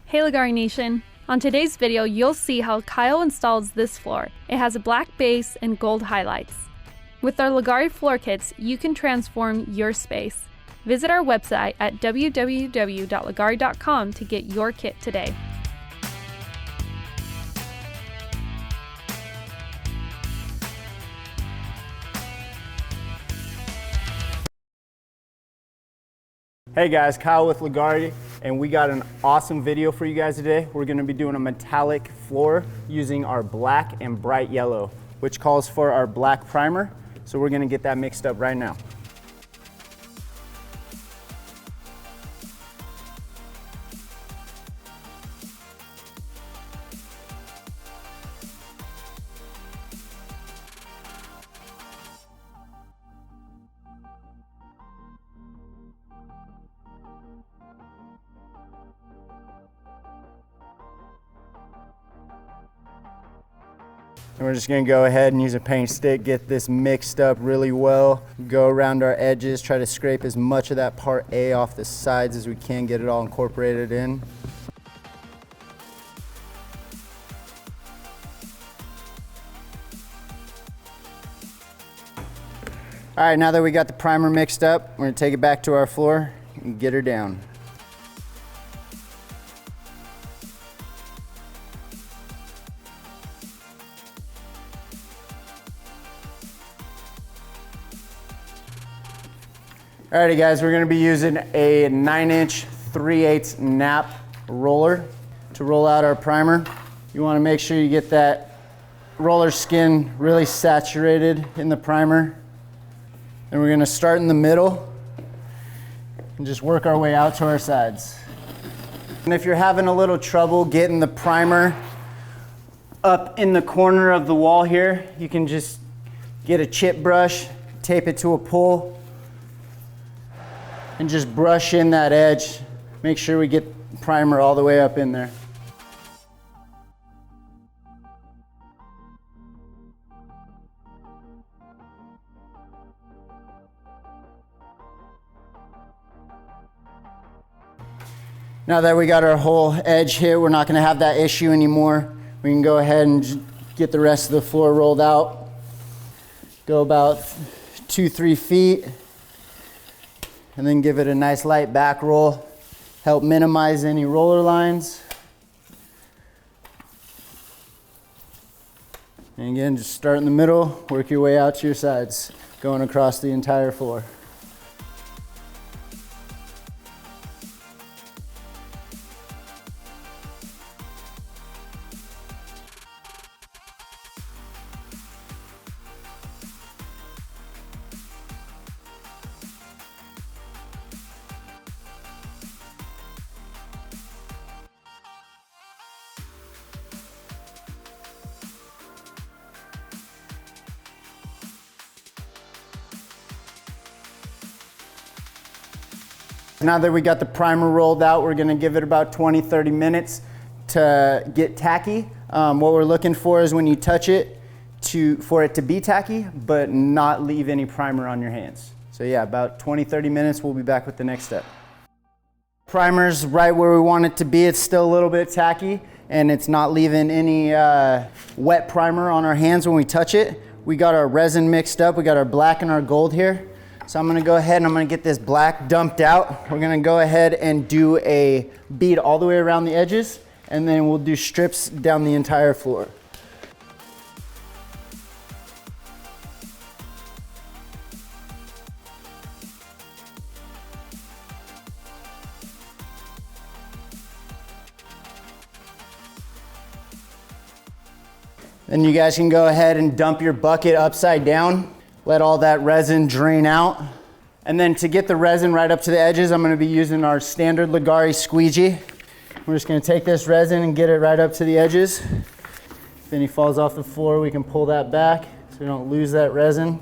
Hey Leggari Nation! On today's video, you'll see how Kyle installs this floor. It has a black base and gold highlights. With our Leggari Floor Kits, you can transform your space. Visit our website at www.leggari.com to get your kit today. Hey guys, Kyle with Leggari, and we got an awesome video for you guys today. We're going to be doing a metallic floor using our black and bright yellow, which calls for our black primer. So we're going to get that mixed up right now. And we're just gonna go ahead and use a paint stick, get this mixed up really well, go around our edges, try to scrape as much of that part A off the sides as we can, get it all incorporated in. All right, now that we got the primer mixed up, we're gonna take it back to our floor and get her down. Alrighty guys, we're gonna be using a 9-inch 3/8 nap roller to roll out our primer. You wanna make sure you get that roller skin really saturated in the primer. And we're gonna start in the middle and just work our way out to our sides. And if you're having a little trouble getting the primer up in the corner of the wall here, you can just get a chip brush, tape it to a pole, and just brush in that edge. Make sure we get primer all the way up in there. Now that we got our whole edge here, we're not gonna have that issue anymore. We can go ahead and get the rest of the floor rolled out. Go about 2-3 feet. And then give it a nice light back roll. Help minimize any roller lines. And again, just start in the middle, work your way out to your sides, going across the entire floor. Now that we got the primer rolled out, we're gonna give it about 20-30 minutes to get tacky. What we're looking for is when you touch it, for it to be tacky, but not leave any primer on your hands. So yeah, about 20-30 minutes, we'll be back with the next step. Primer's right where we want it to be. It's still a little bit tacky, and it's not leaving any wet primer on our hands when we touch it. We got our resin mixed up. We got our black and our gold here. So I'm gonna go ahead and I'm gonna get this black dumped out. We're gonna go ahead and do a bead all the way around the edges, and then we'll do strips down the entire floor. Then you guys can go ahead and dump your bucket upside down. Let all that resin drain out. And then to get the resin right up to the edges, I'm gonna be using our standard Leggari squeegee. We're just gonna take this resin and get it right up to the edges. If any falls off the floor, we can pull that back so we don't lose that resin.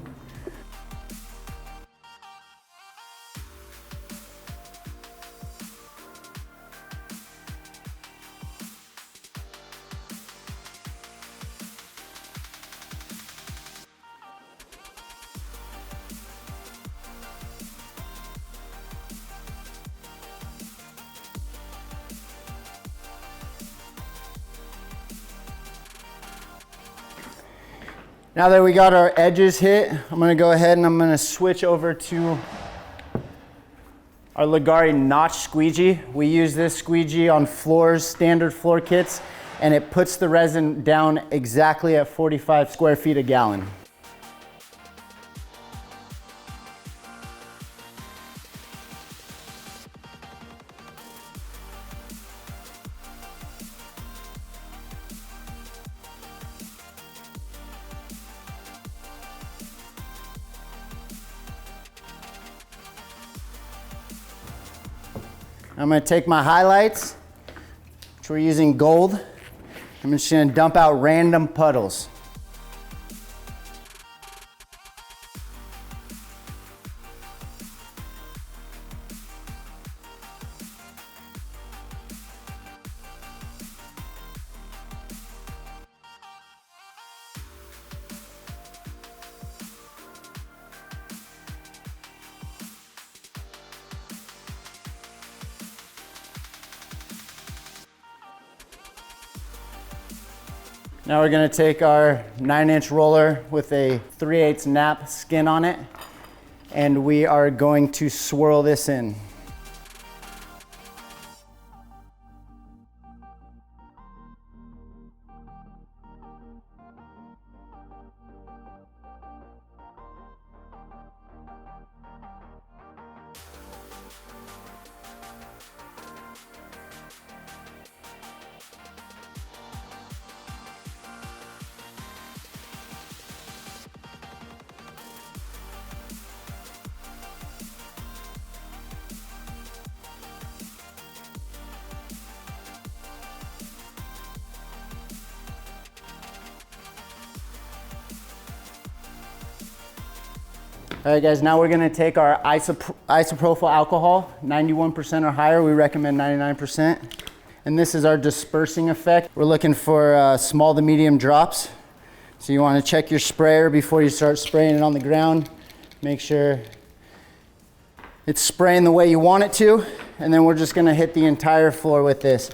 Now that we got our edges hit, I'm gonna go ahead and I'm gonna switch over to our Leggari notch squeegee. We use this squeegee on floors, standard floor kits, and it puts the resin down exactly at 45 square feet a gallon. I'm gonna take my highlights, which we're using gold. I'm just gonna dump out random puddles. Now we're gonna take our 9-inch roller with a 3/8 nap skin on it, and we are going to swirl this in. All right guys, now we're gonna take our isopropyl alcohol, 91% or higher. We recommend 99%. And this is our dispersing effect. We're looking for small to medium drops. So you wanna check your sprayer before you start spraying it on the ground. Make sure it's spraying the way you want it to. And then we're just gonna hit the entire floor with this.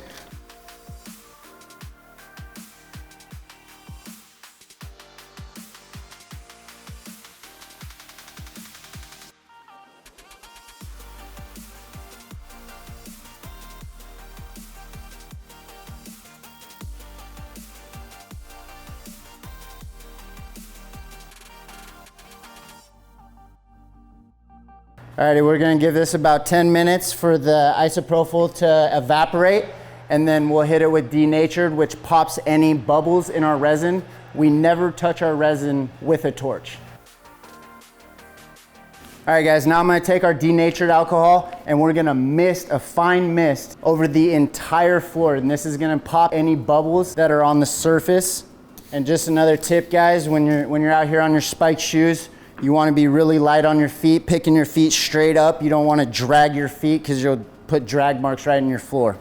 Alrighty, we're gonna give this about 10 minutes for the isopropyl to evaporate, and then we'll hit it with Denatured, which pops any bubbles in our resin. We never touch our resin with a torch. Alright guys, now I'm gonna take our Denatured alcohol and we're gonna mist a fine mist over the entire floor, and this is gonna pop any bubbles that are on the surface. And just another tip guys, when you're out here on your spiked shoes, you want to be really light on your feet, picking your feet straight up. You don't want to drag your feet because you'll put drag marks right in your floor.